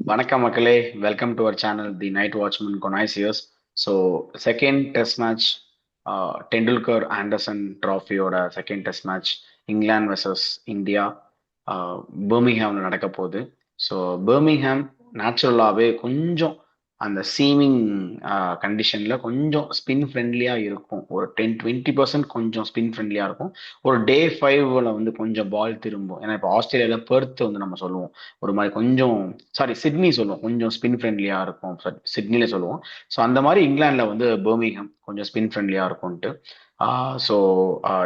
வணக்கம் மக்களே, welcome to our channel the night watchman connoisseurs. So second test match, Tendulkar Anderson ட்ராஃபியோட second test match England versus India பர்மிங்ஹாமில் நடக்க போகுது. So Birmingham நேச்சுரலாகவே கொஞ்சம் அந்த சீமிங் கண்டிஷனில் கொஞ்சம் ஸ்பின் ஃப்ரெண்ட்லியாக இருக்கும். ஒரு 10-20% கொஞ்சம் ஸ்பின் ஃப்ரெண்ட்லியாக இருக்கும். ஒரு டே 5ல் வந்து கொஞ்சம் பால் திரும்பும். ஏன்னா இப்போ ஆஸ்திரேலியாவில் பெர்த் வந்து நம்ம சொல்லுவோம் ஒரு மாதிரி கொஞ்சம், சாரி சிட்னி சொல்லுவோம், கொஞ்சம் ஸ்பின் ஃப்ரெண்ட்லியாக இருக்கும். சிட்னிலே சொல்லுவோம். ஸோ அந்த மாதிரி இங்கிலாண்டில் வந்து பர்மிங்ஹாம் கொஞ்சம் ஸ்பின் ஃப்ரெண்ட்லியாக இருக்கும்ன்ட்டு. ஸோ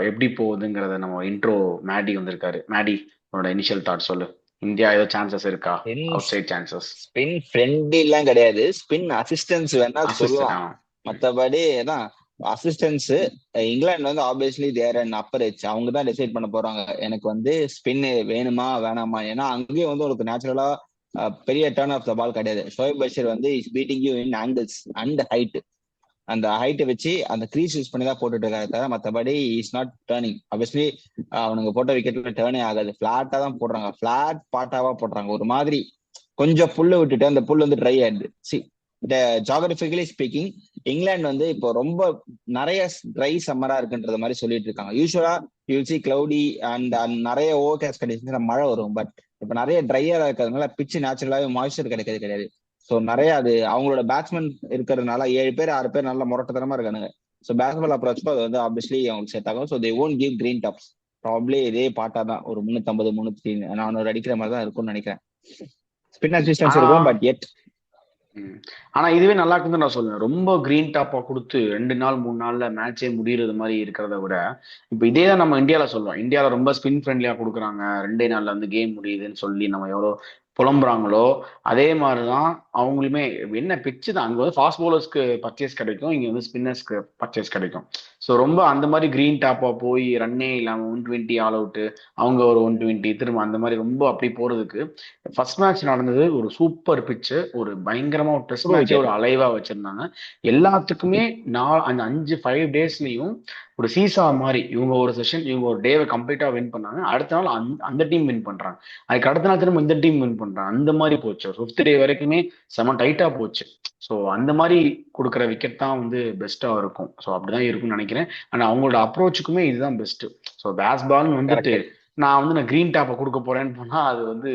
எப்படி போகுதுங்கிறத நம்ம இன்ட்ரோ மேடி வந்திருக்காரு. மேடி, உன்னோட இனிஷியல் தாட் சொல்லு. இந்தியா ஏதோ சான்சஸ் இருக்கா? Spin out side chances, spin friendly எல்லாம் கிடையாது. ஸ்பின் அசிஸ்டன்ஸ் வேணா அசிஸ்டன்ட். சொல்லலாம். மத்தபடி தான் அசிஸ்டன்ஸ். இங்கிலாந்து வந்து obviously there and upper edge. அவங்க தான் டிசைட் பண்ண போறாங்க எனக்கு வந்து ஸ்பின் வேணுமா வேணாமா. ஏன்னா அங்கேயும் வந்து உங்களுக்கு நேச்சுரலா பெரிய டர்ன் ஆஃப் த பால் கிடையாது. ஷோயப் பஷீர் வந்து is beating you in angles and height. அந்த ஹைட்டை வச்சு அந்த க்ரீஸ் யூஸ் பண்ணி தான் போட்டுட்டு இருக்காரு தவிர மற்றபடி இஸ் நாட் டேர்னிங். ஆப்வியஸ்லி அவனுங்க போட்ட விக்கெட்ல டேர்னே ஆகாது. பிளாட்டா தான் போடுறாங்க, பிளாட் பாட்டாவா போடுறாங்க. ஒரு மாதிரி கொஞ்சம் புல்லு விட்டுட்டு அந்த புல் வந்து ட்ரை ஆயிடுது. சி இந்த ஜாகிரபிகலி ஸ்பீக்கிங் இங்கிலாந்து வந்து இப்போ ரொம்ப நிறைய ட்ரை சம்மரா இருக்குன்றது மாதிரி சொல்லிட்டு இருக்காங்க. யூஸ்வலா யூ சி கிளவுடி அண்ட் நிறைய ஓவர் கேஸ்ட் கண்டிஷன்ஸ்ல மழை வரும். பட் இப்போ நிறைய ட்ரையா இருக்கிறதுனால பிச்சு நேச்சுரலாவே மாய்ஸ்சர் கிடைக்கிறது கிடையாது. ஸோ நிறைய அது அவங்களோட பேட்ஸ்மேன் இருக்கிறதுனால 7 பேர் 6 பேர் நல்ல முரட்டத்தனமா இருக்கானுங்க. ஸோ பேட்ஸ்பால் அப்ரோச் அது வந்து ஆப்வியஸ்லி அவங்களுக்கு செட் ஆகும். So they won't give green tops. Probably இதே பாட்டா தான் ஒரு 350 300 அடிக்கிற மாதிரி தான் இருக்கும்னு நினைக்கிறேன். ஸ்பின் அசிஸ்டன்ஸ் ஆனா இருக்கும் பட் எட். ஆனா இதுவே நல்லா இருக்குன்னு நான் சொல்லுவேன். ரொம்ப கிரீன் டாப்பா கொடுத்து 2 நாள் 3 நாள்ல மேட்சே முடியறது மாதிரி இருக்கிறத விட, இப்ப இதே தான் நம்ம இந்தியால சொல்லுவோம். இந்தியால ரொம்ப ஸ்பின் ஃப்ரெண்ட்லியா கொடுக்குறாங்க, 2 நாள்ல வந்து கேம் முடியுதுன்னு சொல்லி நம்ம எவ்வளோ புலம்புறாங்களோ, அதே மாதிரிதான் அவங்களுமே. என்ன பிச்சு தான், அங்க வந்து ஃபாஸ்ட் பவுலர்ஸ்க்கு பர்ச்சேஸ் கிடைக்கும், இங்க வந்து ஸ்பின்னர்ஸ்க்கு பர்ச்சேஸ் கிடைக்கும். ஸோ ரொம்ப அந்த மாதிரி கிரீன் டாப்பா போய் ரன்னே இல்லாம 120 ஆல் அவுட், அவங்க ஒரு 120 திரும்ப அந்த மாதிரி ரொம்ப அப்படி போறதுக்கு. ஃபர்ஸ்ட் மேட்ச் நடந்தது ஒரு சூப்பர் பிச்சு, ஒரு பயங்கரமா ஒரு டெஸ்ட் ப்ரூ மேட்சே விக்கெட். ஒரு அலைவா வச்சிருந்தாங்க. எல்லாத்துக்குமே நான் அந்த 5-5 டேஸ்லயும் ஒரு சீசா மாதிரி இவங்க ஒரு செஷன், இவங்க ஒரு டேவை கம்ப்ளீட்டா வின் பண்ணாங்க. அடுத்த நாள் அந்த டீம் வின் பண்றாங்க, அதுக்கு அடுத்த நாள் திரும்ப இந்த டீம் வின் பண்றாங்க. அந்த மாதிரி போச்சு. 5th டே வரைக்குமே செம டைட்டா போச்சு. ஸோ அந்த மாதிரி கொடுக்குற விக்கெட் தான் வந்து பெஸ்டா இருக்கும். ஸோ அப்படிதான் இருக்கும்னு நினைக்கிறேன். ஆனா அவங்களோட அப்ரோச்சுக்குமே இதுதான் பெஸ்ட். ஸோ பேஸ்பால் வந்துட்டு கரெக்ட். நான் கிரீன் டாப்பை கொடுக்க போறேன்னு போனா அது வந்து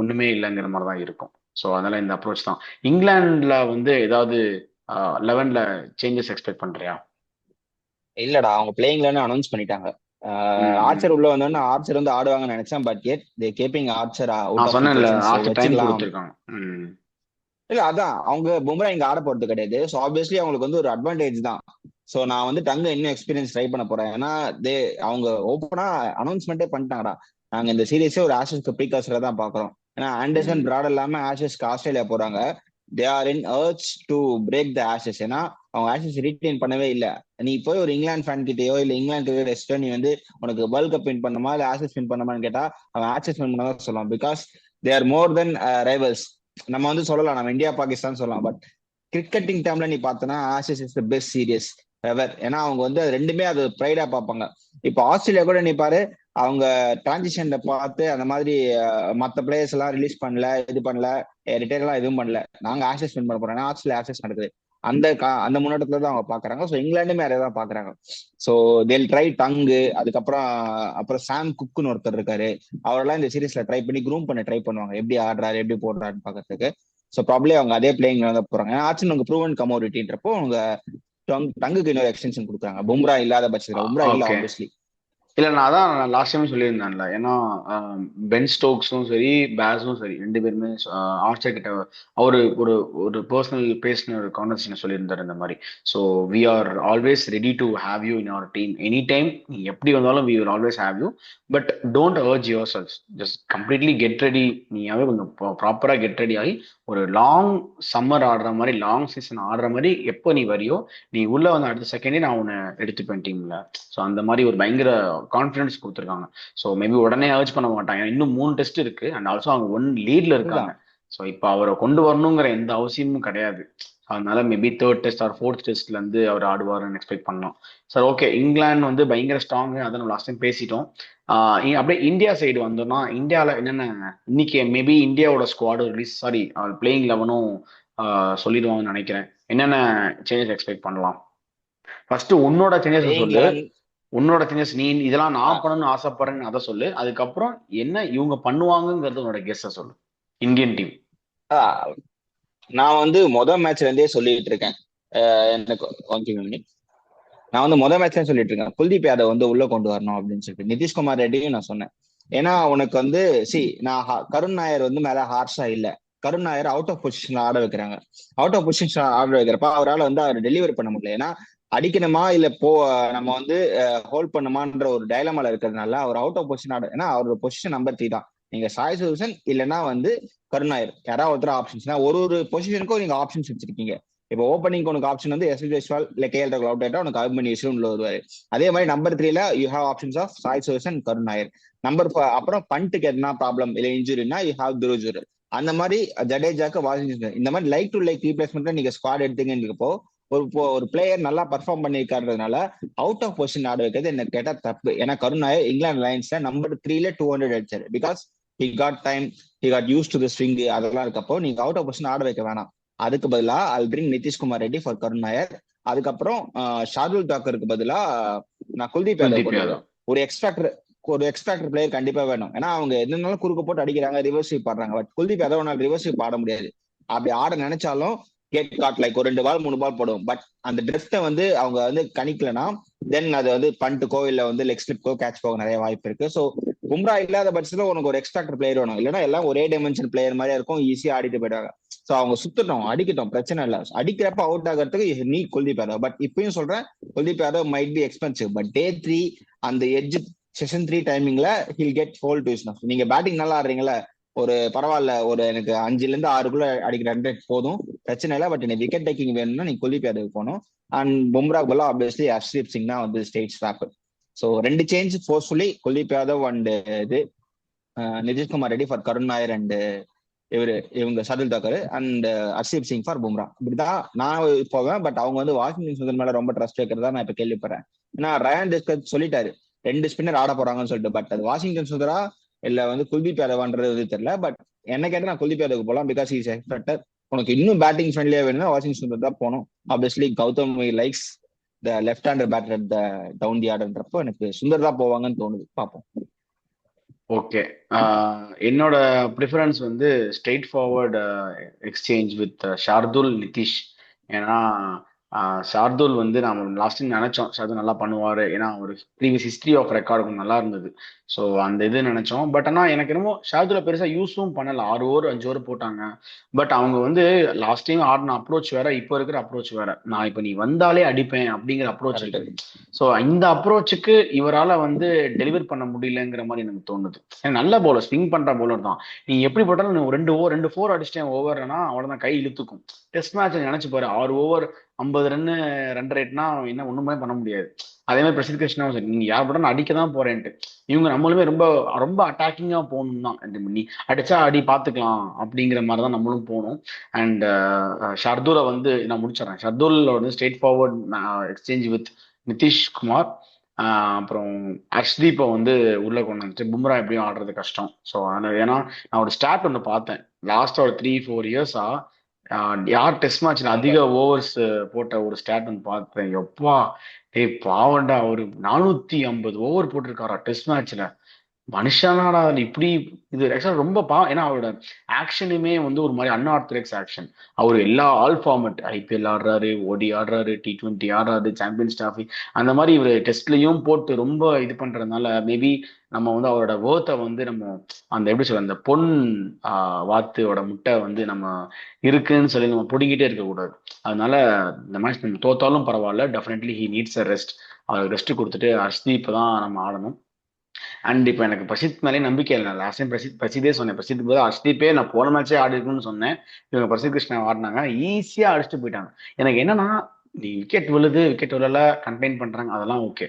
ஒண்ணுமே இல்லைங்கிற மாதிரி தான் இருக்கும். ஸோ அதனால இந்த அப்ரோச் தான். இங்கிலாந்துல வந்து ஏதாவது 11ல சேஞ்சஸ் எக்ஸ்பெக்ட் பண்றியா? இல்லடா, அவங்க பிளேயிங்லன்னு அனௌன்ஸ் பண்ணிட்டாங்க. ம். ஆர்ச்சர் உள்ள வந்தோடனே ஆர்ச்சர் வந்து ஆடுவாங்கன்னு நினைச்சேன். But at they capping Archer out நான் ஆஃப் சொன்னேன்ல, சிச்சுவேஷன். ஸோ ஆர்ச்சர் டைம் வச்சுக்கலாம். கொடுத்துருக்காங்க. ம். இல்ல அதான் அவங்க பும்ரா இங்க ஆட போறது கிடையாது. ஸோ ஆப்வியஸ்லி அவங்களுக்கு வந்து ஒரு அட்வான்டேஜ் தான். ஸோ நான் வந்து டங்க இன்னும் எக்ஸ்பீரியன்ஸ் ட்ரை பண்ண போறேன். ஏன்னா அவங்க ஓப்பனா அனௌன்ஸ்மெண்ட்டே பண்ணிட்டாங்கடா, நாங்க இந்த சீரீஸே ஒரு ஆஷஸ்க்கு ப்ரீகாஸ்டரா தான் பாக்குறோம். ஏன்னா ஆண்டர்சன் ம். பிராட் இல்லாம ஆஷஸ்க்கு ஆஸ்திரேலியா போறாங்க. They are in urge to break the Ashes. ஏன்னா அவங்க ஆஷஸ் ரீட்டைன் பண்ணவே இல்லை. நீ போய் ஒரு இங்கிலாந்து ஃபேன் கிட்டயோ இல்ல இங்கிலாந்து கிரிக்கெட்டர்ஸ்டோ நீ வந்து உனக்கு வேர்ல்ட் கப் வின் பண்ணுமா இல்ல ஆஷஸ் வின் பண்ணுமான்னு கேட்டா அவன் ஆஷஸ் வின் பண்ணதான் சொல்லலாம். Because they are more then rivals. நம்ம வந்து சொல்லலாம் நம்ம இந்தியா பாகிஸ்தான் சொல்லலாம். பட் கிரிக்கெட்டிங் டைம்ல நீ பார்த்தனா Ashes is the best series ever. ஏன்னா அவங்க வந்து அது ரெண்டுமே அது ப்ரைடா பார்ப்பாங்க. இப்போ ஆஸ்திரேலியா கூட நீ பாரு, அவங்க டிரான்சிஷன்ல பார்த்து அந்த மாதிரி மற்ற பிளேயர்ஸ் எல்லாம் ரிலீஸ் பண்ணல, இது பண்ணல, ரிட்டையர் எல்லாம் எதுவும் பண்ணல. நாங்க ஆக்சஸ் வின் பண்ண போறோம். ஆஸ்திரேலியா ஆக்சஸ் நடக்குது. அந்த முன்னோட்டத்துல தான் அவங்க பாக்குறாங்க. ஸோ இங்கிலாந்துமே அதை தான் பாக்குறாங்க. ஸோ தேல் ட்ரை டங்கு. அப்புறம் சாம் குக்குன்னு ஒருத்தர் இருக்காரு. அவரெல்லாம் இந்த சீரீஸ்ல ட்ரை பண்ணி க்ரூம் பண்ண ட்ரை பண்ணுவாங்க, எப்படி ஆடுறாரு எப்படி போடுறாருன்னு பாக்கிறதுக்கு. ஸோ ப்ராப்ளி அவங்க அதே பிளேயிங் தான் போறாங்க. ஆச்சுன்னு அவங்க ப்ரூவன் கமோடிட்டின்றப்போ அவங்க டங்குக்கு இன்னொரு எக்ஸ்டென்ஷன் கொடுக்குறாங்க. பும்ரா இல்லாத பட்சத்துல. பும்ரா இல்ல ஓகே. ஆப்வியஸ்லி. இல்ல நான் அதான் லாஸ்ட் டைம் சொல்லியிருந்தேன்ல. ஏன்னா பென் ஸ்டோக்ஸும் சரி, பேஸும் சரி, 2 பேருமே ஆர்ச்சர் கிட்ட அவரு ஒரு ஒரு பர்சனல் பேசின ஒரு கான்வர்சேஷன் சொல்லியிருந்தாரு இந்த மாதிரி. So we are always ready to have you in our team any time. நீ எப்படி வந்தாலும் we will always have you. But don't urge your cells, just completely get ready. நீயாவே கொஞ்சம் ப்ராப்பரா கெட் ரெடி ஆகி ஒரு லாங் சம்மர் ஆடுற மாதிரி, லாங் சீசன் ஆடுற மாதிரி எப்போ நீ வரியோ, நீ உள்ள வந்து அடுத்த செகண்டே நான் உன்னை எடுத்துப்பேன் டீம்ல. ஸோ அந்த மாதிரி ஒரு பயங்கர கான்ஃபிடன்ஸ் கொடுத்துருக்காங்க. ஸோ மேபி உடனே அர்ஜ் பண்ண மாட்டாங்க. இன்னும் 3 டெஸ்ட் இருக்கு. அண்ட் ஆல்சோ அவங்க 1 லீட்ல இருக்காங்க. அதுதான். ஸோ இப்போ அவரை கொண்டு வரணுங்கிற எந்த அவசியமும் கிடையாது. அதனால maybe third test or fourth டெஸ்ட்ல இருந்து அவர் ஆடுவாருன்னு எக்ஸ்பெக்ட் பண்ணலாம். சார் ஓகே, இங்கிலாந்து வந்து பயங்கர ஸ்ட்ராங், அதை நம்ம லாஸ்ட் டைம் பேசிட்டோம். அப்படியே இந்தியா சைடு வந்தோம்னா இந்தியாவில் என்னென்ன இன்னைக்கு மேபி இந்தியாவோட ஸ்குவாடு ரிலீஸ், சாரி பிளேயிங் லெவனும் சொல்லிடுவாங்கன்னு நினைக்கிறேன். என்னென்ன சேஞ்சஸ் எக்ஸ்பெக்ட் பண்ணலாம்? ஃபர்ஸ்ட் உன்னோட சேஞ்சஸ் பிளேயிங் சொல்லு. 11. உன்னோட சேஞ்சஸ், நீ இதெல்லாம் நான் பண்ணணும்னு ஆசைப்படுறேன்னு அதை சொல்லு. அதுக்கப்புறம் என்ன இவங்க பண்ணுவாங்கங்கிறது உன்னோட கெஸ்ஸை சொல்லு. Indian team. நான் வந்து மொதல் மேட்ச்ல இருந்தே சொல்லிட்டு இருக்கேன். எனக்கு நான் வந்து மொதல் மேட்ச்ல சொல்லிட்டு இருக்கேன், குல்தீப் யாதவ் வந்து உள்ள கொண்டு வரணும் அப்படின்னு சொல்லிட்டு. நிதிஷ்குமார் ரெட்டியும் நான் சொன்னேன். ஏன்னா உனக்கு வந்து நான் கருண் நாயர் வந்து மேல ஹார்ஷா இல்ல. கருண் நாயர் அவுட் ஆஃப் பொசிஷன்ல ஆட வைக்கிறாங்க. அவுட் ஆஃப் பொசிஷன் ஆட வைக்கிறப்ப அவரால் வந்து அவர் டெலிவரி பண்ண முடியல. ஏன்னா அடிக்கணுமா இல்ல நம்ம வந்து ஹோல்ட் பண்ணுமான்ற ஒரு டைலமால இருக்கிறதுனால அவர் அவுட் ஆஃப் பொசிஷன் ஆட. ஏன்னா அவரோட பொசிஷன் நம்பர் 3 தான். நீங்க சாய் சுதர்சன் இல்லைன்னா வந்து கருண் நாயர், யாராவது ஒருத்தர் ஆப்ஷன்ஸ்னா ஒரு பொசிஷனுக்கும் நீங்க ஆப்ஷன்ஸ் வச்சிருக்கீங்க. இப்போ ஓப்பனிங் உனக்கு ஆப்ஷன் வந்து எஸ் ஜெய்ஸ்வால் இல்ல கேஎல் ராகுல் அவுட் ஆயிட்டா உனக்கு அபிமன்யு உள்ள வருவாரு. அதே மாதிரி நம்பர் 3ல you have options of Sai Sudharsan, Karun Nair. அப்புறம் பண்ட்டுக்கு எதனா ப்ராப்ளம் இல்லை இன்ஜுரினா யூ ஹேவ் துருஜுரு. அந்த மாதிரி ஜடேஜாக்கு வாஷிங்டன், இந்த மாதிரி லைக் டு லைக் ரீப்ளேஸ்மெண்ட்ல நீங்க ஸ்குவாட் எடுத்தீங்கன்றப்போ ஒரு பிளேயர் நல்லா பர்ஃபார்ம் பண்ணிருக்காருனால அவுட் ஆஃப் பொசிஷன் ஆட வைக்கிறது என்ன கேட்டா தப்பு. ஏன்னா கருண் நாயர் இங்கிலாந்து லைன்ஸ்ல நம்பர் 3ல 200 அடிச்சாரு. Because he got time, he got use to the swing, அதெல்லாம் இருக்கப்போ நீங்க அவுட் ஆஃப் பொசிஷன் ஆட வைக்க வேணாம். அதுக்கு பதிலா I bring Nitish Kumar Reddy for Karun Nair. அதுக்கப்புறம் ஷார்துல் தாக்கருக்கு பதிலா நான் குல்தீப் யாதவ் கொண்டு வருவேன். ஒரு எக்ஸ்ட்ராக்டர் பிளேயர் கண்டிப்பா வேணும். ஏன்னா அவங்க என்னன்னாலும் குறுக்க போட்டு அடிக்கிறாங்க, ரிவர்ஸ் ஸ்வீப் ஆடுறாங்க. But Kuldeep Yadav reverse sweep ஆட முடியாது. அப்படி ஆட நினைச்சாலும் கேட் காட் லைக் ஒரு 2 பால் 3 பால் போடும். பட் அந்த ட்ரிஃப்ட்டை வந்து அவங்க வந்து கணிக்கலனா தென் அது வந்து பண்ட்டுக்கோ இல்ல வந்து லெக் ஸ்லிப்கோ கேட்ச் போக நிறைய வாய்ப்பு இருக்கு. ஸோ பும்ரா இல்லாத பட்சத்துல உனக்கு ஒரு எக்ஸ்ட்ராக்டர் பிளேயர் வேணும். இல்லைன்னா எல்லாம் ஒரே டைமென்ஷன் பிளேயர் மாதிரியா இருக்கும், ஈஸியா ஆடிட்டு போயிடுவாங்க. ஸோ அவங்க சுத்தட்டும், அடிக்கட்டும், பிரச்சனை இல்லை. அடிக்கிறப்ப அவுட் ஆகிறதுக்கு நீ குல்தீப் யாதவ். பட் இப்பயும் சொல்றேன், Kuldeep Yadav might be expensive. But day 3 அந்த எட்ஜ் செஷன் 3 டைமிங்ல he'll get whole to use. நீங்க பேட்டிங் நல்லா ஆடுறீங்களா, ஒரு பரவாயில்ல, ஒரு எனக்கு 5ல இருந்து 6 அடிக்கிற 100 போதும், பிரச்சனை இல்லை. பட் எனக்கு விக்கெட் டேக்கிங் வேணும்னா நீ குல்தீப் யாதவ் போகணும். அண்ட் பும்ரா போல ஆப்வியஸ்லி ஹர்ஷ்தீப் சிங் தான் வந்து state stop. So 2 change forcefully Kuldeep Yadav and இது நிதிஷ்குமார் ரெட்டி ஃபார் கருண் நாயர் அண்ட் இவங்க ஷார்துல் தாக்கர் அண்ட் ஹர்ஷ்தீப் சிங் ஃபார் பும்ரா. இப்படிதான் நான் போவேன். பட் அவங்க வந்து வாஷிங்டன் சுந்தர் மேல ரொம்ப ட்ரஸ்ட் வைக்கிறதா நான் இப்ப கேள்விப்படுறேன். ஏன்னா ரயான் டிஸ்கத் சொல்லிட்டாரு 2 ஸ்பின்னர் ஆட போறாங்கன்னு சொல்லிட்டு. பட் அது வாஷிங்டன் சுந்தரா இல்ல வந்து குல்தீப் யாதவ்ன்றது தெரியல. பட் என்ன கேட்டா நான் குல்தீப் யாதவுக்கு போகலாம். Because is expected. உனக்கு இன்னும் பேட்டிங் ஃப்ரெண்ட்லியா வேணும்னா வாஷிங்டன் சுந்தர் தான் போகணும். Obviously Gautam likes the left hander batter at the down the ஆர்டர்ன்றப்போ எனக்கு சுந்தர் தான் போவாங்கன்னு தோணுது. பார்ப்போம். ஓகே, என்னோட ப்ரிஃபரன்ஸ் வந்து straight forward exchange with Shardul Nitish. ஏன்னா ஷார்துல் வந்து நம்ம லாஸ்ட் டைம் நினைச்சோம் ஷார்துல் நல்லா பண்ணுவாரு, ஏன்னா ஒரு ப்ரீவியஸ் ஹிஸ்ட்ரி ஆஃப் ரெக்கார்டு நல்லா இருந்தது. ஸோ அந்த இது நினைச்சோம். பட் ஆனால் எனக்கு என்னமோ ஷார்துல பெருசா யூஸும் பண்ணல. 6 ஓவர் 5 ஓவர் போட்டாங்க. பட் அவங்க வந்து லாஸ்ட் டைம் ஆடின அப்ரோச் வேற, இப்போ இருக்கிற அப்ரோச் வேற. நான் இப்போ நீ வந்தாலே அடிப்பேன் அப்படிங்கிற அப்ரோச் இருக்கு. ஸோ இந்த அப்ரோச்சுக்கு இவரால் வந்து டெலிவர் பண்ண முடியலங்கிற மாதிரி எனக்கு தோணுது. நல்ல பவுலர், ஸ்விங் பண்ற பவுலர் தான். நீ எப்படி போட்டாலும் நீ 2 4 அடிச்சிட்டேன் ஓவர்னா அவ்வளவுதான், கை இழுத்துக்கும். டெஸ்ட் மேட்ச் நினைச்சு பாரு, 6 ஓவர் 50 ரன்னு ரன் ரேட்னா என்ன ஒண்ணுமே பண்ண முடியாது. அதே மாதிரி பிரசித் கிருஷ்ணாவும் சரி, நீங்க யார் போட்டாலும் அடிக்க தான் போறேன்ட்டு. இவங்க நம்மளுமே ரொம்ப ரொம்ப அட்டாக்கிங்கா போகணும் தான். நீ அடிச்சா அடி பாத்துக்கலாம் அப்படிங்கிற மாதிரி தான் நம்மளும் போகணும். அண்ட் ஷர்துலை வந்து நான் முடிச்சிடறேன். ஷர்துல வந்து straight forward exchange with Nitish Kumar. அப்புறம் ஹர்ஷ்தீப்பை வந்து உள்ள கொண்டு வந்துட்டு பும்ரா எப்படியும் ஆடுறது கஷ்டம். ஸோ அதனால, ஏன்னா நான் ஒரு ஸ்டாட் ஒன்று பார்த்தேன் லாஸ்ட் ஒரு 3-4 இயர்ஸா யார் டெஸ்ட் மேட்ச்ல அதிக ஓவர்ஸ் போட்ட ஒரு ஸ்டாட் ஒன்று பார்த்தேன். எப்பா டேய் பாவண்டா, ஒரு 450 ஓவர் போட்டிருக்காரா டெஸ்ட் மேட்ச்ல. மனுஷனாடா இப்படி. இது ஆக்சுவலா ரொம்ப ஏன்னா அவரோட ஆக்ஷனுமே வந்து ஒரு மாதிரி அன்ஆர்த்தடாக்ஸ் ஆக்ஷன். அவர் எல்லா ஆல் ஃபார்மட், ஐபிஎல் ஆடுறாரு, ஓடி ஆடுறாரு, T20 ஆடுறாரு, சாம்பியன்ஸ் டிராஃபி, அந்த மாதிரி இவர் டெஸ்ட்லயும் போட்டு ரொம்ப இது பண்றதுனால மேபி நம்ம வந்து அவரோட வேர்த்தை வந்து நம்ம அந்த எப்படி சொல்ற அந்த பொன் வாத்துவோட முட்டை வந்து நம்ம இருக்குன்னு சொல்லி நம்ம பிடிங்கிட்டே இருக்கக்கூடாது. அதனால இந்த மேட்ச் நம்ம தோத்தாலும் பரவாயில்ல, definitely he needs a rest. அவருக்கு ரெஸ்ட் கொடுத்துட்டு ஹர்ஷ்தீப் தான் நம்ம ஆடணும். அண்ட் இப்போ எனக்கு பிரசித் மேலே நம்பிக்கை இல்லை. நான் லாஸ்ட் டைம் பிரசித்தே சொன்னேன், பிரசித் போது ஹர்ஷ்தீப்பே நான் போன மேட்சே ஆடி இருக்குன்னு சொன்னேன். இவங்க பிரசித் கிருஷ்ணா ஆடினாங்க, ஈஸியா அடிச்சுட்டு போயிட்டாங்க. எனக்கு என்னன்னா, நீ விக்கெட் விழுது, விக்கெட் விழல, கண்டெயின் பண்றாங்க, அதெல்லாம் ஓகே.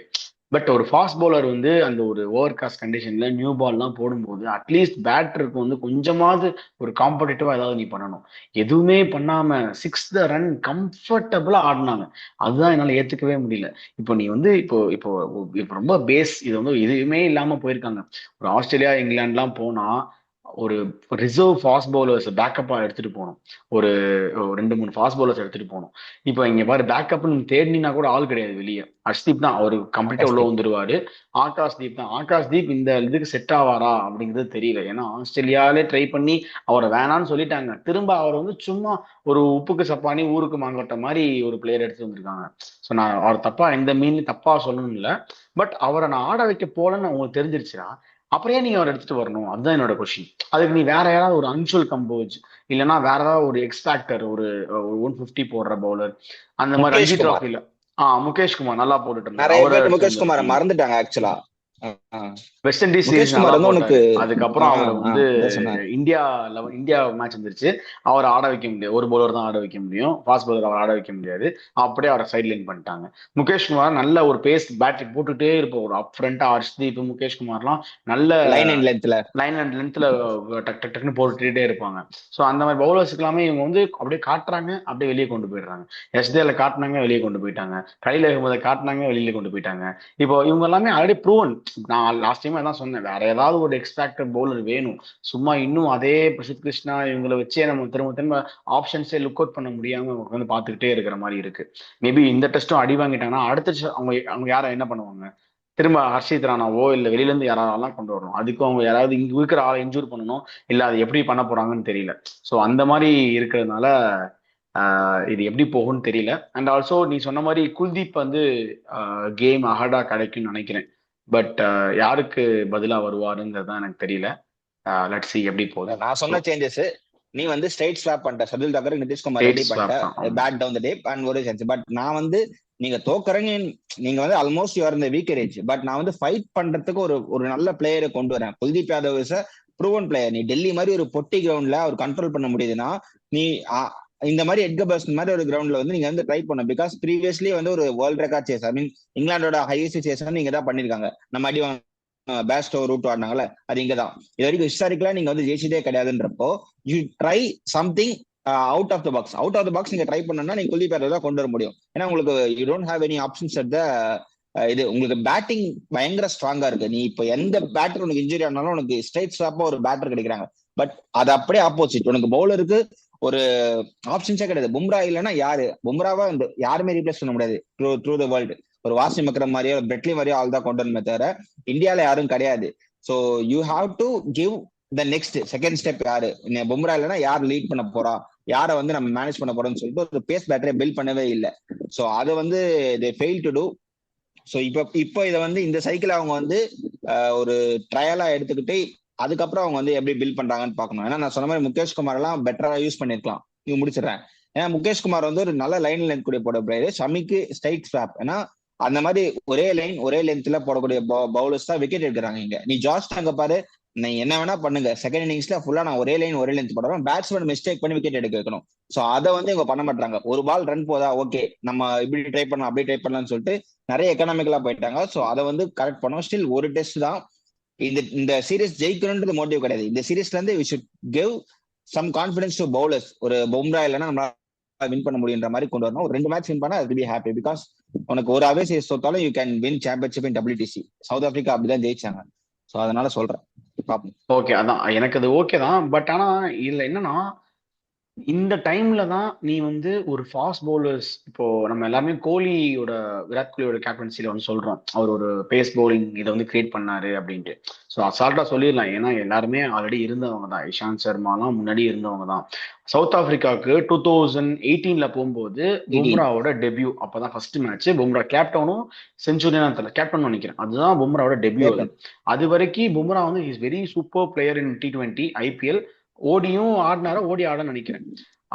பட் ஒரு ஃபாஸ்ட் பவுலர் வந்து அந்த ஒரு ஓவர் காஸ்ட் கண்டிஷன்ல நியூ பால்லாம் போடும்போது அட்லீஸ்ட் பேட்டருக்கு வந்து கொஞ்சமாவது ஒரு காம்படிட்டிவா ஏதாவது நீ பண்ணணும். எதுவுமே பண்ணாம சிக்ஸ்த் ரன் கம்ஃபர்டபுளா ஆடினாங்க. அதுதான் என்னால ஏத்துக்கவே முடியல. இப்போ நீ வந்து இப்போ ரொம்ப பேஸ் இது வந்து எதுவுமே இல்லாம போயிருக்காங்க. ஒரு ஆஸ்திரேலியா இங்கிலாந்துலாம் போனா ஒரு ரிசர்வ் ஃபாஸ்ட் பவுலர்ஸ் பேக்கப்பா எடுத்துட்டு போகணும். ஒரு ஒரு 2 3 ஃபாஸ்ட் பவுலர்ஸ் எடுத்துட்டு போகணும். இப்போ இங்க பாரு பேக்கப்னு தேடினா கூட ஆள் கிடையாது வெளியே. ஹர்ஷ்தீப் தான் அவரு கம்ப்ளீட்டா உள்ள ஆகாஷ்தீப். வந்துருவாரு. ஆகாஷ்தீப் தான். ஆகாஷ்தீப் இந்த இதுக்கு செட் ஆவாரா அப்படிங்கிறது தெரியல. ஏன்னா ஆஸ்திரேலியாலே ட்ரை பண்ணி அவரை வேணான்னு சொல்லிட்டாங்க. திரும்ப அவர் வந்து சும்மா ஒரு உப்புக்கு சப்பானி ஊருக்கு மாங்கொட்ட மாதிரி ஒரு பிளேயர் எடுத்து வந்திருக்காங்க. ஸோ நான் அவர் தப்பா எந்த மீன் தப்பா சொல்லணும் இல்லை. பட் அவரை நான் ஆட வைக்க போலன்னு உங்களுக்கு தெரிஞ்சிருச்சுன்னா அப்புறம் ஏன் நீங்க அவர் எடுத்துட்டு வரணும்? அதுதான் என்னோட கொஸ்டின். அதுக்கு நீ வேற யாராவது ஒரு அன்சுல் கம்போஜ் இல்லைன்னா வேற ஏதாவது ஒரு எக்ஸ்பேக்டர் ஒரு 150 போடுற பவுலர் அந்த மாதிரி முகேஷ் ரஞ்சி குமார். டிராஃபில முகேஷ் குமார் நல்லா போட்டுட்டு இருந்தாரு. நிறைய அவரை பேர் எடுத்து முகேஷ் குமாரை வந்திருக்கீங்க. மறந்துட்டாங்க ஆக்சுவலா. வெஸ்ட் இண்டீஸ் சீரிஸ் முகேஷ் நல்லா குமார் வந்து உனக்கு போட்டாரு. அதுக்கப்புறம் அவர் வந்து அதான் சொன்னேன். இந்தியா இந்தியா மேட்ச் வந்துருச்சு. அவர் ஆட வைக்க முடியாது. ஒரு பவுலர் தான் ஆட வைக்க முடியும். ஃபாஸ்ட் பவுலர் அவர் ஆட வைக்க முடியாது. அப்படியே அவரை சைட் லைன் பண்ணிட்டாங்க. முகேஷ் குமார் நல்ல ஒரு பேஸ் பேட்டிங் போட்டுட்டே இருப்போம். ஒரு அப் ஃப்ரண்டா ஹர்ஷ்தீப் முகேஷ் குமார்லாம் நல்ல லைன் அண்ட் லென்த்ல. லைன் அண்ட் லென்த்ல டக் டக் டக்னு போட்டுட்டே இருப்பாங்க. ஸோ அந்த மாதிரி பவுலர்ஸ்க்கு எல்லாமே இவங்க வந்து அப்படியே காட்டுறாங்க, அப்படியே வெளியே கொண்டு போயிடுறாங்க. எஸ்டேல காட்டினாங்க, வெளியே கொண்டு போயிட்டாங்க. கையில் அகமதை காட்டினாங்க, வெளியில கொண்டு போயிட்டாங்க. இப்போ இவங்க எல்லாமே ஆல்ரெடி ப்ரூவன். நான் லாஸ்ட் டைம் அதான் சொன்னேன், வேற ஏதாவது ஒரு எக்ஸ்பேக்டட் பவுலர் வேணும். சும்மா இன்னும் அதே பிரசித் கிருஷ்ணா இவங்களை வச்சே நம்ம திரும்ப திரும்ப ஆப்ஷன்ஸே லுக் அவுட் பண்ண முடியாம வந்து பார்த்துக்கிட்டே இருக்கிற மாதிரி இருக்கு. மேபி இந்த டெஸ்ட்டும் அடி வாங்கிட்டாங்கன்னா அடுத்த அவங்க அவங்க யாரை என்ன பண்ணுவாங்க? திரும்ப ஹர்ஷித் ராணாவோ இல்ல வெளியில இருந்து யாராவெல்லாம் கொண்டு வரணும். அதுக்கும் அவங்க யாராவது இங்க இருக்கிற ஆளை இன்ஜூர் பண்ணணும். இல்ல அது எப்படி பண்ண போறாங்கன்னு தெரியல. ஸோ அந்த மாதிரி இருக்கிறதுனால இது எப்படி போகும்னு தெரியல. அண்ட் ஆல்சோ நீ சொன்ன மாதிரி குல்தீப் வந்து கேம் அஹடா கிடைக்கும்னு நினைக்கிறேன். பட் யாருக்கு பதிலா வருவாருங்கிறது தான் எனக்கு தெரியல. லெட்ஸ் see எப்படி போகுது. நான் ஸோ சொன்ன சேஞ்சஸ் நீ வந்து ஸ்ட்ரைட் ஸ்வாப் பண்ணிட்ட. சதுல் தாக்கர் நிதிஷ்குமார் ரெடி ஸ்டேட் பண்ணிட்ட. ஸ்வாப் தான். ஆமா. Bat down the tape and ஒரு சான்ஸ். பட் நான் வந்து நீங்க தோக்கறங்க, நீங்க வந்து ஆல்மோஸ்ட் யூஆர் இந்த வீக்கர் ஏஜ். பட் நான் வந்து ஃபைட் பண்றதுக்கு ஒரு ஒரு நல்ல பிளேயரை கொண்டு வரேன். Kuldeep Yadav is a proven player. நீ டெல்லி மாதிரி ஒரு பொட்டி கிரவுண்ட்ல அவர் கண்ட்ரோல் பண்ண முடியுதுன்னா நீ இந்த மாதிரி எட்கபர்ஸ்ட் மாதிரி ஒரு கிரவுண்ட்ல வந்து நீங்க வந்து ட்ரை பண்ணும். பிகாஸ் ப்ரீவியஸ்லி வந்து ஒரு வேர்ல்ட் ரெக்கார்ட் சேஸ், ஐ மீன் இங்கிலாண்டோட ஹையஸ்ட் சேஸ் வந்து நீங்க தான் பண்ணிருக்காங்க. நம்ம அடி பேஸ்டோ ரூட் ஆடினாங்கல்ல, அது இங்கதான். இது வரைக்கும் ஹிஸ்டாரிக்கலா நீங்க வந்து ஜெயிச்சதே கிடையாதுன்றப்போ you try something out of the box. Out of the box நீங்க ட்ரை பண்ணா நீங்க குல்தீப் யாதவ் தான் கொண்டு வர முடியும். ஏன்னா உங்களுக்கு you don't have any options at the இது. உங்களுக்கு பேட்டிங் பயங்கர ஸ்ட்ராங்கா இருக்கு. நீ இப்போ எந்த பேட்டர் உனக்கு இன்ஜுரி ஆனாலும் உனக்கு ஸ்ட்ரைட் ஸ்வாப்பா ஒரு பேட்டர் கிடைக்கிறாங்க. பட் அது அப்படியே ஆப்போசிட். உனக்கு பவுலருக்கு ஒரு ஆப்ஷன்ஸே கிடையாது. பும்ரா இல்லைன்னா யாரு? பும்ராவா யாருமே ரீப்ளேஸ் பண்ண முடியாது த்ரூ த வேர்ல்டு. ஒரு வாசிம் அக்ரம் மாதிரியோ பிரெட்லி மாதிரியோ ஆள் தான் கொண்டு வரணுமே தவிர இந்தியால யாரும் கிடையாது. So you have to give the next second step. யாரு பும்ரா இல்லைன்னா யார் லீட் பண்ண போறா, யாரை வந்து நம்ம மேனேஜ் பண்ண போறோம்னு சொல்லிட்டு ஒரு பேஸ் பேட்டரை பில்ட் பண்ணவே இல்லை. ஸோ அதை வந்து they fail to do. So இப்போ இதை வந்து இந்த சைக்கிள் அவங்க வந்து ஒரு ட்ரையலா எடுத்துக்கிட்டு அதுக்கப்புறம் அவங்க வந்து எப்படி பில்ட் பண்றாங்கன்னு பார்க்கணும். ஏன்னா நான் சொன்ன மாதிரி முகேஷ் குமார் எல்லாம் பெட்டரா யூஸ் பண்ணிருக்கலாம். இவங்க முடிச்சிடறேன். ஏன்னா முகேஷ் குமார் வந்து ஒரு நல்ல லைன் லென்த் கூடிய போட பிளேயர். ஷமிக்கு straight swap. ஏன்னா அந்த மாதிரி ஒரே லைன் ஒரே லென்த்ல போடக்கூடிய பவுலர்ஸ் தான் விக்கெட் எடுக்கிறாங்க இங்க. நீ ஜாஸ்ட் அங்க பாரு, நீ என்ன வேணா பண்ணுங்க, செகண்ட் இன்னிங்ஸ்ல ஃபுல்லா நான் ஒரே லைன் ஒரே லென்த் போடுறோம். பேட்ஸ்மேன் மிஸ்டேக் பண்ணி விக்கெட் எடுக்க வைக்கணும். ஸோ அதை வந்து இவங்க பண்ண மாட்டாங்க. ஒரு பால் ரன் போதா, ஓகே நம்ம இப்படி ட்ரை பண்ணலாம் அப்படி ட்ரை பண்ணலாம்னு சொல்லிட்டு நிறைய எக்கனாமிக்கலா போயிட்டாங்க. ஸோ அதை வந்து கரெக்ட் பண்ணோம். ஸ்டில் ஒரு டெஸ்ட் தான் இந்த சீரீஸ் ஜெயிக்கணும்ன்றது மோட்டிவ் கிடையாது. இந்த சீரீஸ்ல இருந்து we should give some confidence to bowlers. ஒரு பும்ரா இல்லைன்னா நம்ம வின் பண்ண முடியுன்ற மாதிரி கொண்டு வரணும். ஒரு 2 மேட்ச் வின் பண்ணா அது பி ஹாப்பி. பிகாஸ் உனக்கு ஒரு அவே சீரிஸ் தோத்தாலும் you can win championship in WTC. South Africa அப்படிதான் ஜெயிச்சாங்க. ஸோ அதனால சொல்றேன். ஓகே, அதான் எனக்கு அது ஓகே தான். பட் ஆனா இதுல என்னன்னா இந்த டைம்ல தான் நீ வந்து ஒரு ஃபாஸ்ட் பவுலர்ஸ் இப்போ நம்ம எல்லாமே கோலியோட விராட் கோலியோட கேப்டன்சில வந்து சொல்றோம் அவர் ஒரு பேஸ் பவுலிங் இதை வந்து கிரியேட் பண்ணாரு அப்படின்ட்டு. ஸோ அசால்ட்டா சொல்லிடலாம். ஏன்னா எல்லாருமே ஆல்ரெடி இருந்தவங்க தான். இஷாந்த் சர்மாலாம் முன்னாடி இருந்தவங்க தான். சவுத் ஆப்பிரிக்காவுக்கு 2018 போகும்போது பும்ராவோட டெபியூ. அப்பதான் ஃபர்ஸ்ட் மேட்ச். பும்ரா கேப்டனும் செஞ்சுரியான தெரியல, கேப்டன் நினைக்கிறேன். அதுதான் பும்ராவோட டெபியூ. அது வரைக்கும் பும்ரா வந்து is very super player in T20 IPL. ஓடியும் ஆடினாரா, ஓடி ஆடன்னு நினைக்கிறேன்.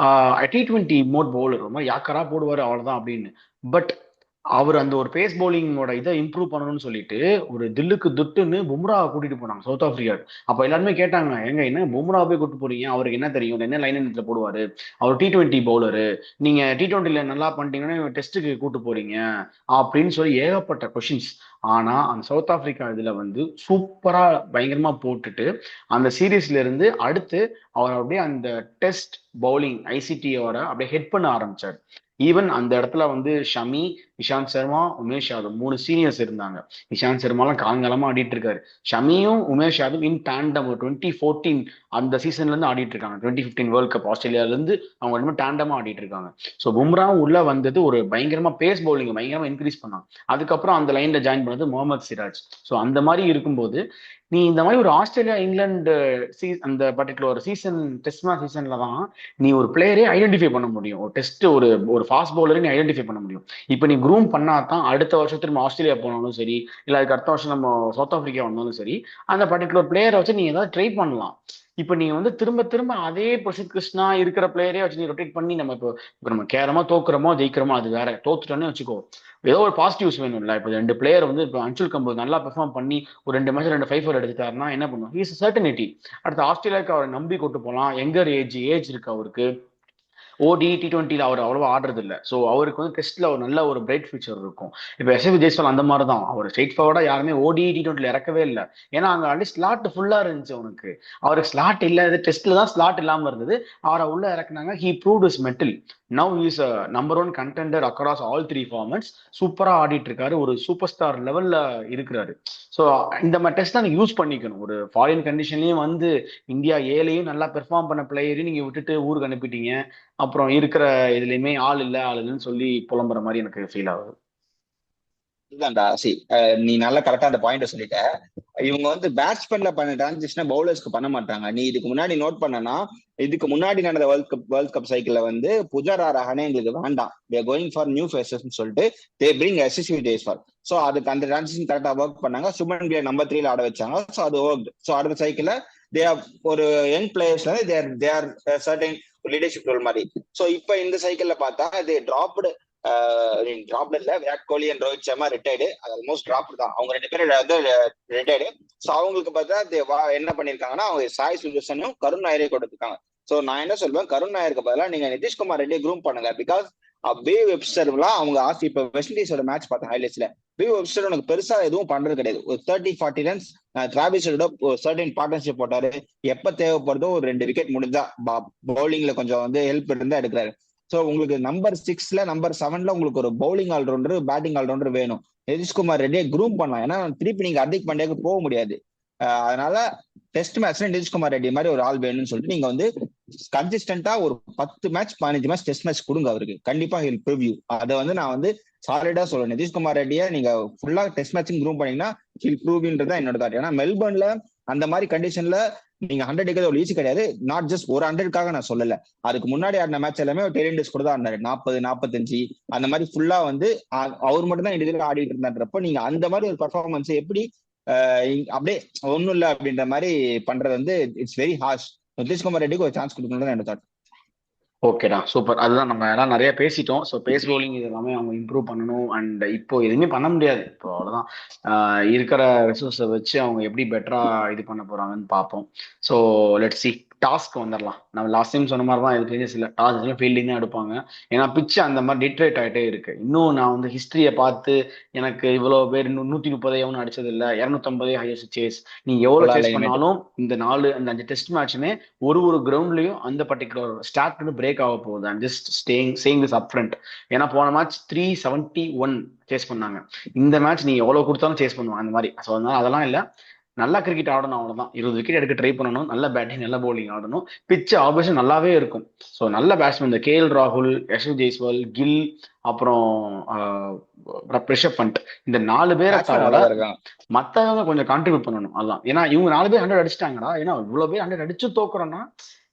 T20 மோட் பவுலர் ரொம்ப யாக்கரா போடுவாரு அவ்வளவுதான் அப்படின்னு. பட் அவர் அந்த ஒரு பேஸ் பவுலிங்கோட இதை இம்ப்ரூவ் பண்ணணும்னு சொல்லிட்டு ஒரு தில்லுக்கு துட்டுன்னு பும்ரா கூட்டிட்டு போனாங்க சவுத் ஆப்பிரிக்கா. அப்ப எல்லாருமே கேட்டாங்க, எங்க என்ன பும்ரா போய் கூட்டு போறீங்க, அவருக்கு என்ன தெரியும், என்ன லைன் இடத்துல போடுவாரு, அவர் T20 பவுலரு, நீங்க T20ல நல்லா பண்ணிட்டீங்கன்னா டெஸ்ட்டுக்கு கூட்டு போறீங்க அப்படின்னு சொல்லி ஏகப்பட்ட கொஷின்ஸ். ஆனா அந்த சவுத் ஆப்பிரிக்கா இதுல வந்து சூப்பரா பயங்கரமா போட்டுட்டு அந்த சீரீஸ்ல இருந்து அடுத்து அவர் அப்படியே அந்த டெஸ்ட் பவுலிங் ஐசிடியோட அப்படியே ஹெட் பண்ண ஆரம்பிச்சார். ஈவன் அந்த இடத்துல வந்து ஷமி, இஷாந்த் சர்மா, உமேஷ் யாதவ் 3 சீனியர்ஸ் இருந்தாங்க. இஷாந்த் சர்மாலாம் காலங்காலமா ஆடிட்டு இருக்காரு. ஷமியும் உமேஷ் யாதவ் இன் டேண்டம் 2014 அந்த சீசன்ல இருந்து ஆடிட்டு இருக்காங்க. 2015 வேர்ல்ட் கப் ஆஸ்திரேலியால இருந்து அவங்க ரெண்டு டேண்டமா ஆடிட்டு இருக்காங்க. ஸோ பும்ராவும் உள்ள வந்தது ஒரு பயங்கரமா பேஸ் பவுலிங் பயங்கரமா இன்க்ரீஸ் பண்ணாங்க. அதுக்கப்புறம் அந்த லைன்ல ஜாயின் பண்ணது முகமது சிராஜ். ஸோ அந்த மாதிரி இருக்கும்போது நீ இந்த மாதிரி ஒரு ஆஸ்திரேலியா இங்கிலாந்து அந்த பர்டிகுலர் ஒரு சீசன் டெஸ்ட் மேட்ச் சீசன்ல தான் நீ ஒரு பிளேயரே ஐடென்டிஃபை பண்ண முடியும். ஒரு டெஸ்ட் ஒரு ஒரு ஃபாஸ்ட் பவுலரை நீ ஐடென்டிஃபை பண்ண முடியும். இப்போ நீ க்ரூம் பண்ணாதான் அடுத்த வருஷம் திரும்ப ஆஸ்திரேலியா போனாலும் சரி, இல்லை அதுக்கு அடுத்த வருஷம் நம்ம சவுத் ஆப்பிரிக்கா வந்தாலும் சரி, அந்த பர்டிகுலர் பிளேயரை வச்சு நீ ஏதாவது ட்ரை பண்ணலாம். இப்போ நீங்க வந்து திரும்ப திரும்ப அதே பிரசித் கிருஷ்ணா இருக்கிற பிளேயரே வச்சு நீ ரொட்டேட் பண்ணி நம்ம இப்போ நம்ம கேரமா தோக்குறோமோ ஜெயிக்கிறோமோ அது வேற, தோத்துட்டோன்னே வச்சுக்கோ, ஏதோ ஒரு பாசிட்டிவ்ஸ் வேணும்ல. இப்போ 2 பிளேயர் வந்து இப்போ அன்சுல் கம்பு நல்லா பெர்ஃபார்ம் பண்ணி ஒரு 2 மேட்ச் 2 5 எடுத்துட்டாருன்னா என்ன பண்ணுவோம், ஹீஸ் சர்டனிட்டி. அடுத்து ஆஸ்திரேலியாவுக்கு அவரை நம்பி கொண்டு போகலாம். எங்கர் ஏஜ் இருக்கு அவருக்கு. ஓடி T20ல அவர் அவ்வளவா ஆடுறது இல்லை. ஸோ அவருக்கு வந்து டெஸ்ட்ல ஒரு நல்ல ஒரு பிரைட் ஃபியூச்சர் இருக்கும். இப்போ எஸ்எஸ்வி ஜெய்ஸ்வால் அந்த மாதிரி தான், அவர் ஸ்ட்ரெயிட் ஃபார்வர்டா யாருமே ஓடி T20ல இறக்கவே இல்லை. ஏன்னா அங்கே ஆல்ரெடி ஸ்லாட் ஃபுல்லா இருந்துச்சு அவனுக்கு. அவருக்கு ஸ்லாட் இல்லாத டெஸ்ட்ல தான் ஸ்லாட் இல்லாம இருந்தது. அவரை உள்ள இறக்குனாங்க. He proved is metal. Now is number 1 contender across all 3 formats. சூப்பரா ஆடிட்டு இருக்காரு. ஒரு சூப்பர் ஸ்டார் லெவல்ல இருக்கிறாரு. ஸோ இந்த மாதிரி டெஸ்ட் நீங்க யூஸ் பண்ணிக்கணும். ஒரு ஃபாரின் கண்டிஷன்லயும் வந்து இந்தியா ஏலையும் நல்லா பெர்ஃபார்ம் பண்ண பிளேயரையும் நீங்க விட்டுட்டு ஊருக்கு அனுப்பிட்டீங்க. அப்புறம் இருக்கிற இதுலயுமே ஆள் இல்லைன்னு சொல்லி புலம்புற மாதிரி எனக்கு ஃபீல் ஆகுது. இதுதான்டா சி, நீ நல்லா கரெக்டா அந்த பாயிண்ட் சொல்லிட்ட. இவங்க வந்து பேட்ஸ்மேன்ல பண்ண டிரான்சிஷன் பவுலர்ஸ்க்கு பண்ண மாட்டாங்க. நீ இதுக்கு முன்னாடி நோட் பண்ணனா, இதுக்கு முன்னாடி நடந்த வேர்ல்ட் கப் சைக்கிள்ல வந்து புஜாரா ரஹானே எங்களுக்கு வேண்டாம், they going for new faces சொல்லிட்டு தே பிரிங் எஸ்எஸ்வி ஜெய்ஸ்வால். ஸோ அதுக்கு அந்த டிரான்சிஷன் கரெக்டா ஒர்க் பண்ணாங்க. சுமன் கிலே நம்பர் 3ல ஆட வச்சாங்க. ஸோ அது ஒர்க். ஸோ அடுத்த சைக்கிள்ல தே ஆர் ஒரு யங் பிளேயர்ஸ் வந்து they are certain leadership role மாதிரி. ஸோ இப்போ இந்த சைக்கிள்ல பார்த்தா தே டிராப்டு டிராப்ல இல்ல, விராட் கோலி அண்ட் ரோஹித் சர்மா ரிட்டையர்டு. அது ஆல்மோஸ்ட் டிராப் தான். அவங்க 2 பேரும் வந்து ரிட்டையர்டு. ஸோ அவங்களுக்கு பார்த்தா என்ன பண்ணிருக்காங்கன்னா, அவங்க சாய் சுதர்சனும் கருண் நாயரே கொடுத்துருக்காங்க. ஸோ நான் என்ன சொல்வேன், கருண் நாயருக்கு பதிலாக நீங்க நிதிஷ்குமார் ரெட்டியை க்ரூம் பண்ணுங்க. பிகாஸ் பி வெப்ஸ்டர்லாம் அவங்க இப்போ வெஸ்ட் இண்டீஸோட மேட்ச் பார்த்தேன் ஹைலைட்ஸ்ல. பி வெப்ஸ்டர் உனக்கு பெருசா எதுவும் பண்றது கிடையாது. ஒரு 30-40 ரன்ஸ் டிராவிஸோட சர்டன் பார்ட்னர்ஷிப் போட்டாரு. எப்ப தேவைப்படுதோ ஒரு 2 விக்கெட் முடிஞ்சா பவுலிங்ல கொஞ்சம் வந்து ஹெல்ப் இருந்தா எடுக்கிறாரு. ஸோ உங்களுக்கு நம்பர் 6ல நம்பர் 7ல உங்களுக்கு ஒரு பவுலிங் ஆல்ரவுண்டர் பேட்டிங் ஆல்ரவுண்டர் வேணும். நிதிஷ்குமார் ரெட்டியை க்ரூம் பண்ணலாம். ஏன்னா திருப்பி நீங்க ஹர்திக் பாண்டியாக்கு போக முடியாது. அதனால டெஸ்ட் மேட்ச்ல நிதிஷ்குமார் ரெட்டி மாதிரி ஒரு ஆள் வேணும்னு சொல்லிட்டு நீங்க வந்து கன்சிஸ்டன்டா ஒரு 10 மேட்ச் 15 மேட்ச் டெஸ்ட் மேட்ச் கொடுங்க அவருக்கு. கண்டிப்பா ஹில் ப்ரிவ்யூ. அதை வந்து நான் வந்து சாலிடா சொல்றேன். நிதிஷ்குமார் ரெட்டியை நீங்க ஃபுல்லா டெஸ்ட் மேட்சிங் க்ரூம் பண்ணீங்கன்னா ஹில் ப்ரூவ்ன்றதான் என்னோட தாட். ஏன்னா மெல்பர்ன்ல அந்த மாதிரி கண்டிஷன்ல நீங்க 100 எடுக்கிறது ஒரு ஈஸி கிடையாது. நாட் ஜஸ்ட் ஒரு 100க்காக நான் சொல்லல. அதுக்கு முன்னாடி ஆடின மேட்ச் எல்லாமே ஒரு 10 டேஸ் கூட தான் ஆடினாரு. 40-45 அந்த மாதிரி ஃபுல்லா வந்து அவர் மட்டும் தான் இண்டிவிஜுவலா ஆடிட்டு இருந்தான்றப்போ நீங்க அந்த மாதிரி ஒரு பர்ஃபார்மன்ஸ் எப்படி அப்படியே ஒண்ணும் இல்லை அப்படின்ற மாதிரி பண்றது வந்து இட்ஸ் வெரி ஹார்ஷ். நிதிஷ்குமார் ரெட்டிக்கு ஒரு சான்ஸ் கொடுக்கணும்னு என்னோட தாட். ஓகேடா, சூப்பர். அதுதான் நம்ம எல்லாம் நிறைய பேசிட்டோம். ஸோ பேஸ் பவுலிங் இது எல்லாமே அவங்க இம்ப்ரூவ் பண்ணணும். அண்ட் இப்போ எதுவுமே பண்ண முடியாது. இப்போ அவ்வளோதான். இருக்கிற ரிசோர்ஸை வச்சு அவங்க எப்படி பெட்டரா இது பண்ண போறாங்கன்னு பார்ப்போம். So let's see. டாஸ்க் வந்துடலாம். நம்ம லாஸ்ட் டைம் சொன்ன மாதிரி தான் எனக்கு தெரிஞ்ச சில டாஸ் ஃபீல்டிங் தான் எடுப்பாங்க. ஏன்னா பிச்சு அந்த மாதிரி டிட்ரேட் ஆகிட்டே இருக்கு. இன்னும் நான் வந்து ஹிஸ்டரியை பார்த்து எனக்கு இவ்வளோ பேர் 130 எவனும் அடிச்சது இல்லை, 250 ஹையஸ்ட் சேஸ். நீ எவ்வளோ சேஸ் பண்ணாலும் இந்த 4 அந்த 5 டெஸ்ட் மேட்சுமே ஒரு கிரவுண்ட்லயும் அந்த பர்டிகுலர் ஸ்டாட் வந்து பிரேக் ஆக போகுது. And just saying this up front. ஏன்னா போன மேட்ச் 371 சேஸ் பண்ணாங்க. இந்த மேட்ச் நீ எவ்வளவு கொடுத்தாலும் சேஸ் பண்ணுவாங்க அந்த மாதிரி. ஸோ அதனால அதெல்லாம் இல்லை. நல்லா கிரிக்கெட் ஆடணும், அவ்வளவுதான். 20 விக்கெட் எடுக்க ட்ரை பண்ணணும். நல்ல பேட்டிங் நல்ல பவுலிங் ஆடணும். பிச்சு ஆப்போசிஷன் நல்லாவே இருக்கும். ஸோ நல்ல பேட்ஸ்மேன் இந்த KL ராகுல், யஷ்வ் ஜெய்ஸ்வால், கில், அப்புறம் ரிஷப் பண்ட், இந்த 4 பேரை தவிர மத்தவங்க கொஞ்சம் கான்ட்ரிபியூட் பண்ணணும். அதுதான். ஏன்னா இவங்க 4 பேர் 100 அடிச்சிட்டாங்கடா. ஏன்னா இவ்வளவு பேர் 100 அடிச்சு தோக்குறோம்னா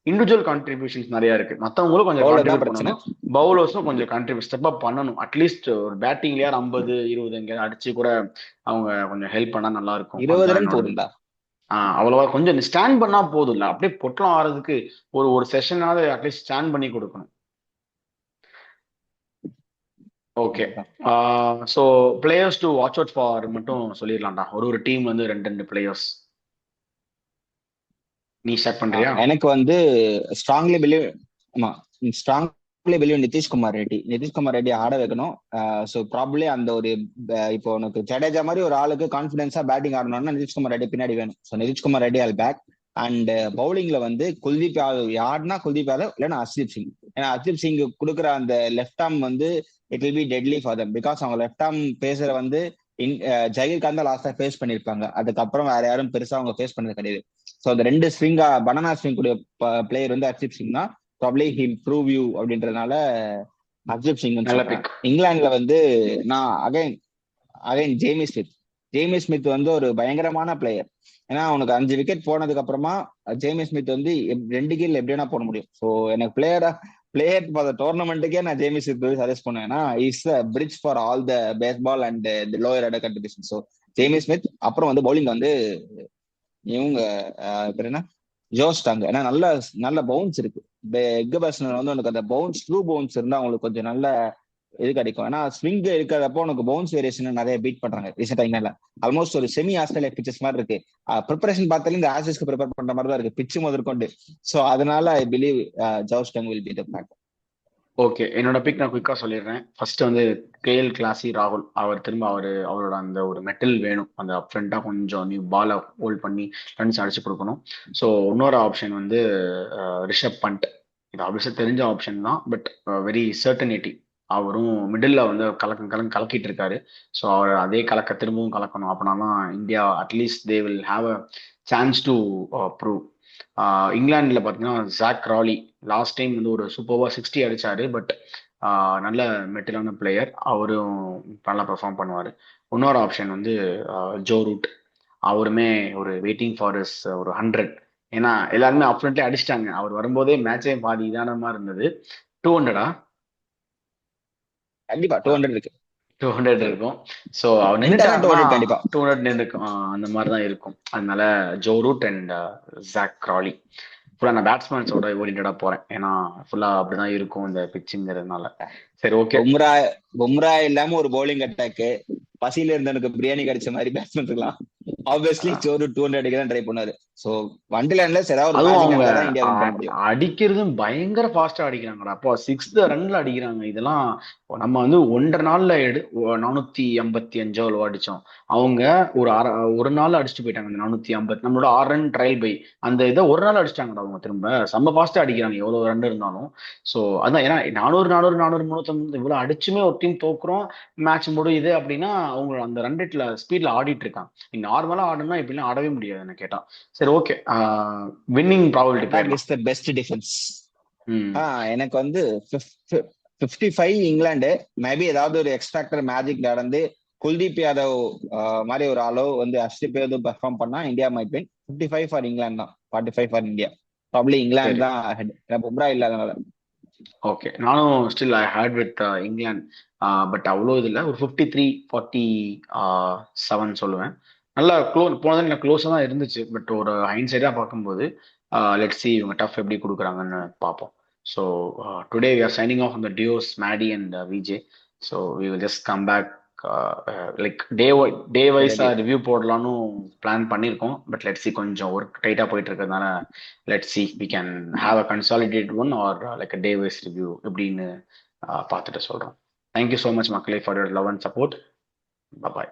இண்டிவிஜுவல் கான்ட்ரிபியூஷன்ஸ் நிறைய இருக்கு. மத்தவங்களும் கொஞ்சம் கான்ட்ரிபியூட் பண்ணணும். பவுலர்ஸும் கொஞ்சம் கான்ட்ரிபியூட் ஸ்டெப் அப் பண்ணணும். அட்லீஸ்ட் ஒரு பேட்டிங்லயா 50-20 எங்கேயாவது அடிச்சு கூட அவங்க கொஞ்சம் ஹெல்ப் பண்ணா நல்லா இருக்கும். 20 ரன் போதும்டா. அவ்வளவா கொஞ்சம் ஸ்டாண்ட் பண்ணா போதும் இல்ல, அப்படியே பொட்டலம் ஆறதுக்கு ஒரு செஷனாவது அட்லீஸ்ட் ஸ்டாண்ட் பண்ணி கொடுக்கணும். ஓகே. அவ்வளவுதான். So players to watch out for மட்டும் சொல்லிடலாம்டா. ஒரு ஒரு டீம் வந்து ரெண்டு ரெண்டு பிளேயர்ஸ். நீ ஸ்டார்ட் பண்றியா? எனக்கு வந்து ஸ்ட்ராங்லி பிலீவ் ஆமா ஸ்ட்ராங்லி பிலீவ் நிதிஷ்குமார் ரெட்டி. நிதிஷ்குமார் ரெட்டி ஆட வைக்கணும். ஸோ ப்ராப்ளி அந்த ஒரு இப்போ உனக்கு ஜடேஜா மாதிரி ஒரு ஆளுக்கு கான்ஃபிடன்ஸா பேட்டிங் ஆடணும்னா நிதிஷ்குமார் ரெட்டி பின்னாடி வேணும். So Nitish Kumar Reddy all back. And பவுலிங்ல வந்து குல்தீப் யாதவ், யாருன்னா குல்தீப் யாதவ் இல்லைன்னா ஹர்ஷ்தீப் சிங். ஏன்னா ஹர்ஷ்தீப் சிங் கொடுக்குற அந்த லெஃப்ட் ஆர்ம் வந்து it will be deadly for them. Because அவங்க லெஃப்ட் ஆர்ம் பேசுற வந்து ஜஹீர் தான் லாஸ்டா ஃபேஸ் பண்ணிருப்பாங்க. அதுக்கப்புறம் வேற யாரும் பெருசா அவங்க ஃபேஸ் பண்ணது கிடையாது. ஸோ அந்த ரெண்டு ஸ்விங்கா பனானா ஸ்விங் கூடிய பிளேயர் வந்து ஹர்ஷிப் சிங் தான். ப்ராப்ளி ஹில் ப்ரூவ் யூ அப்படின்றதுனால ஹர்ஷிப் சிங் நல்ல சொல்றேன். பிக். இங்கிலாந்துல வந்து நான் again again Jamie Smith. Jamie Smith வந்து ஒரு பயங்கரமான பிளேயர். ஏன்னா அவனுக்கு 5 விக்கெட் போனதுக்கு அப்புறமா ஜேமி ஸ்மித் வந்து 2 கீழ் எப்படி வேணா போட முடியும். ஸோ எனக்கு பிளேயர் ஃபார் த டோர்னமெண்ட்டுக்கே நான் ஜேமி ஸ்மித் சஜஸ்ட் பண்ணுவேன். ஏன்னா is a bridge for all the Bazball and lower order condition. So Jamie Smith. அப்புறம் வந்து பவுலிங் வந்து இவங்க பேர் என்ன, ஜோஸ்டாங்க. ஏன்னா நல்ல நல்ல பவுன்ஸ் இருக்கு. எக் பேட்ஸ்மேன் வந்து உனக்கு அந்த பவுன்ஸ் ட்ரூ பவுன்ஸ் இருந்தா அவங்களுக்கு கொஞ்சம் நல்ல இது கிடைக்கும். ஏன்னா ஸ்விங் இருக்கிறப்போ உனக்கு பவுன்ஸ் வேரியேஷன் நிறைய பீட் பண்றாங்க ரீசெண்டா. இங்கிலாந்துல ஆல்மோஸ்ட் ஒரு செமி ஆஸ்திரேலியா பிச்சஸ் மாதிரி இருக்கு. ப்ரிப்பரேஷன் பார்த்தாலும் இந்த ஆசிஸ்க்கு ப்ரிப்பேர் பண்ற மாதிரி தான் இருக்கு, பிச்சு முதற்கொண்டு. ஸோ அதனால I believe Josh Tongue will be the back. Okay, என்னோட பிக் நான் குயிக்கா சொல்லிடுறேன். ஃபர்ஸ்ட் வந்து கேஎல் கிளாசி ராகுல். அவர் திரும்ப அவரோட அந்த ஒரு மெட்டல் வேணும். அந்த அப் ஃப்ரண்டா கொஞ்சம் நியூ பாலை ஹோல்ட் பண்ணி ரன்ஸ் அடிச்சு கொடுக்கணும். ஸோ இன்னொரு ஆப்ஷன் வந்து ரிஷப் பண்ட். இது ஆப்வியஸாக தெரிஞ்ச ஆப்ஷன் தான், பட் வெரி சர்டனிட்டி. அவரும் மிடில் வந்து கலக்கிட்டு இருக்காரு. ஸோ அவர் அதே கலக்க திரும்பவும் கலக்கணும். அப்படின்னா தான் India at least they will have a chance to prove. இங்கிலாந்துல பார்த்தீங்கன்னா ஜாக் ராலி லாஸ்ட் டைம் வந்து ஒரு சூப்பர்வா 60 அடிச்சாரு. பட் நல்ல மெட்டலான பிளேயர், அவரும் நல்லா பெர்ஃபார்ம் பண்ணுவார். இன்னொரு ஆப்ஷன் வந்து ஜோ ரூட். அவருமே ஒரு வெயிட்டிங் ஃபார் இஸ் ஒரு 100. ஏன்னா எல்லாருமே அப்ரண்ட்லேயே அடிச்சிட்டாங்க. அவர் வரும்போதே மேட்சே பாதி இதான மாதிரி இருந்தது. 200 கண்டிப்பா 200 இருக்கு. 200 இருக்கும். ஸோ அவர் நின்ட்டானா நின்றுட்டாருன்னா 200 கண்டிப்பா. 200 நின்றுக்கும். அந்த மாதிரி தான் இருக்கும். அதனால Joe Root and Jack Crawley. ஃபுல்லாக நான் பேட்ஸ்மேன்ஸோட ஓரியன்டாக போறேன். ஏன்னா ஃபுல்லா அப்படிதான் இருக்கும் இந்த பிச்சுங்கிறதுனால. சரி, ஓகே. பும்ரா பும்ரா இல்லாம ஒரு பவுலிங் அட்டாக், பசியில இருந்தவனுக்கு பிரியாணி கிடைச்ச மாதிரி பேட்ஸ்மேன் இருக்கலாம். ஆப்வியஸ்லி ஜோரு 200 அடிக்க தான் ட்ரை பண்ணாரு. சோ வண்டில ஏதாவது ஒரு அதுவும் மேஜிக் அவங்க நடந்தா தான் இந்தியா வின் பண்ண முடியும். அடிக்கிறதும் பயங்கர ஃபாஸ்டா அடிக்கிறாங்கடா. அப்போ 6th ரன்ல அடிக்கிறாங்க. இதெல்லாம் நம்ம வந்து 1.5 நாள்ல 455 அவ்வளோ அடிச்சோம். அவங்க ஒரு நாள் அடிச்சுட்டு போயிட்டாங்க. அந்த 450 நம்மளோட 6 ரன் ட்ரையல் பை அந்த இதை ஒரு நாள் அடிச்சிட்டாங்கடா. அவங்க திரும்ப செம்ம ஃபாஸ்டா அடிக்கிறாங்க எவ்வளவு ரன் இருந்தாலும். ஸோ அதான், ஏன்னா 400 350 இவ்வளவு அடிச்சுமே ஒரு டீம் தோக்குறோம், மேட்ச் முடியுது அப்படின்னா அவங்க அந்த ரன் ரேட்ல ஸ்பீட்ல ஆடிட்டு இருக்காங்க. நார்மலா ஆடணும்னா இப்படிலாம் ஆடவே முடியாது என்ன கேட்டா. சரி, ஓகே. வின்னிங் ப்ராபபிலிட்டி அட்டாக் போயிடலாம். Is the best defence. ம் எனக்கு வந்து 55 இங்கிலாந்து. மேபி ஏதாவது ஒரு எக்ஸ்ட்ராக்டர் மேஜிக் நடந்து குல்தீப் யாதவ் மாதிரி ஒரு ஆளோ வந்து ஹர்ஷ்தீப் யாதவ் பெர்ஃபார்ம் பண்ணா India might win. 55 for England தான், 45 ஃபார் இந்தியா. ப்ராப்ளி இங்கிலாந்து சரி, தான் ஹெட். பும்ரா இல்லாதனால. ஓகே. நானும் still I hate with England. But அவ்வளோ இது இல்லை, ஒரு 53-47 சொல்லுவேன். நல்லா போனது எனக்கு க்ளோஸாக தான் இருந்துச்சு. பட் ஒரு ஹைன்சைடாக பார்க்கும்போது லெட்ஸ் சி இவங்க டஃப் எப்படி கொடுக்குறாங்கன்னு பார்ப்போம். So today we are signing off அந்த duos Maddy and VJ. So we will just come back like day வைஸா ரிவ்யூ போடலான்னு பிளான் பண்ணியிருக்கோம். பட் லெட்ஸ் சி, கொஞ்சம் ஒர்க் டைட்டாக போயிட்டு இருக்கிறதுனால let's see we can have a consolidated one or like a day wise review எப்படின்னு பார்த்துட்டு சொல்றோம். Thank you so much மக்களே for your love and support. Bye bye.